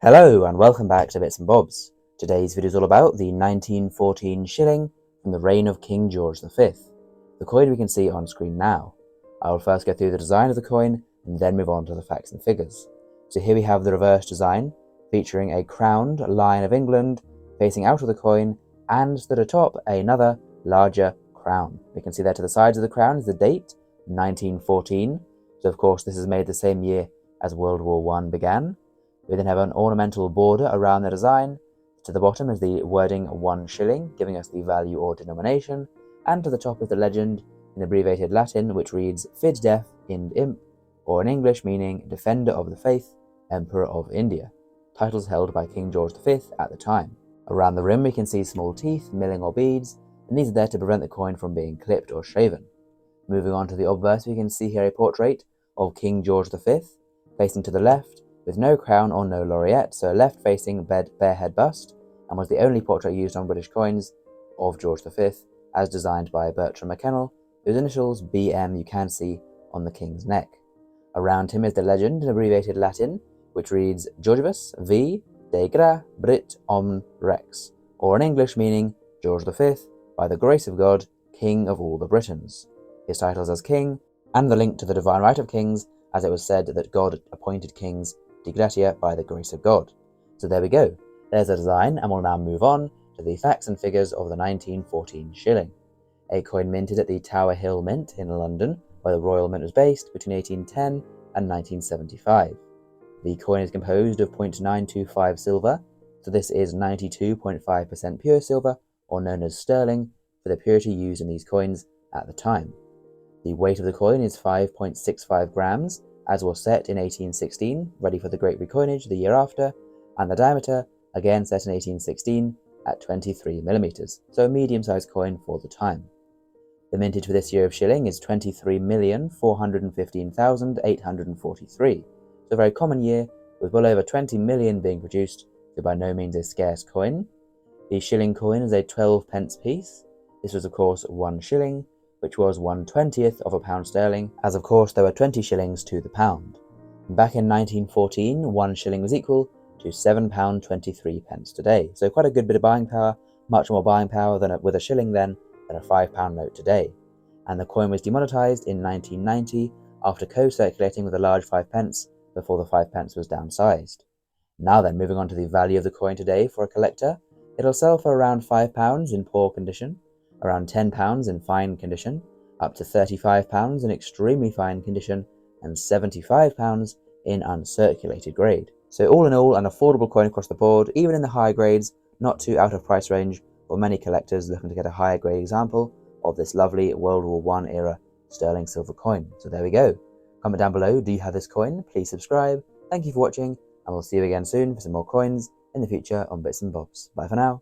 Hello and welcome back to Bits and Bobs. Today's video is all about the 1914 shilling from the reign of King George V, the coin we can see on screen now. I will first go through the design of the coin and then move on to the facts and figures. So here we have the reverse design, featuring a crowned Lion of England facing out of the coin and stood atop another larger crown. We can see there to the sides of the crown is the date, 1914, so of course this is made the same year as World War I began. We then have an ornamental border around the design. To the bottom is the wording 1 shilling, giving us the value or denomination, and to the top is the legend in abbreviated Latin, which reads Fid Def Ind Imp, or in English meaning Defender of the Faith, Emperor of India, titles held by King George V at the time. Around the rim we can see small teeth, milling or beads, and these are there to prevent the coin from being clipped or shaven. Moving on to the obverse, we can see here a portrait of King George V, facing to the left, with no crown or no laureate, so a left-facing bare head bust, and was the only portrait used on British coins of George V, as designed by Bertram McKennell, whose initials BM you can see on the king's neck. Around him is the legend in abbreviated Latin, which reads Georgibus V de gra Brit omn rex, or in English meaning George V, by the grace of God, King of all the Britons. His titles as king, and the link to the divine right of kings, as it was said that God appointed kings de gratia by the grace of God. So there we go, there's the design, and we'll now move on to the facts and figures of the 1914 shilling. A coin minted at the Tower Hill Mint in London, where the Royal Mint was based between 1810 and 1975. The coin is composed of 0.925 silver, so this is 92.5% pure silver, or known as sterling, for the purity used in these coins at the time. The weight of the coin is 5.65 grams, as was set in 1816, ready for the Great Recoinage the year after, and the diameter, again set in 1816, at 23 millimeters, so a medium-sized coin for the time. The mintage for this year of shilling is 23,415,843, so a very common year, with well over 20 million being produced, so by no means a scarce coin. The shilling coin is a 12 pence piece. This was of course 1 shilling, which was 1/20th of a pound sterling, as of course there were 20 shillings to the pound. Back in 1914, 1 shilling was equal to £7.23 today, so quite a good bit of buying power, much more buying power with a shilling then than a £5 note today. And the coin was demonetised in 1990 after co-circulating with a large 5 pence before the 5 pence was downsized. Now then, moving on to the value of the coin today for a collector, it'll sell for around £5 in poor condition, around £10 in fine condition, up to £35 in extremely fine condition, and £75 in uncirculated grade. So all in all, an affordable coin across the board, even in the higher grades, not too out of price range for many collectors looking to get a higher grade example of this lovely World War I era sterling silver coin. So there we go. Comment down below, do you have this coin? Please subscribe. Thank you for watching, and we'll see you again soon for some more coins in the future on Bits and Bobs. Bye for now.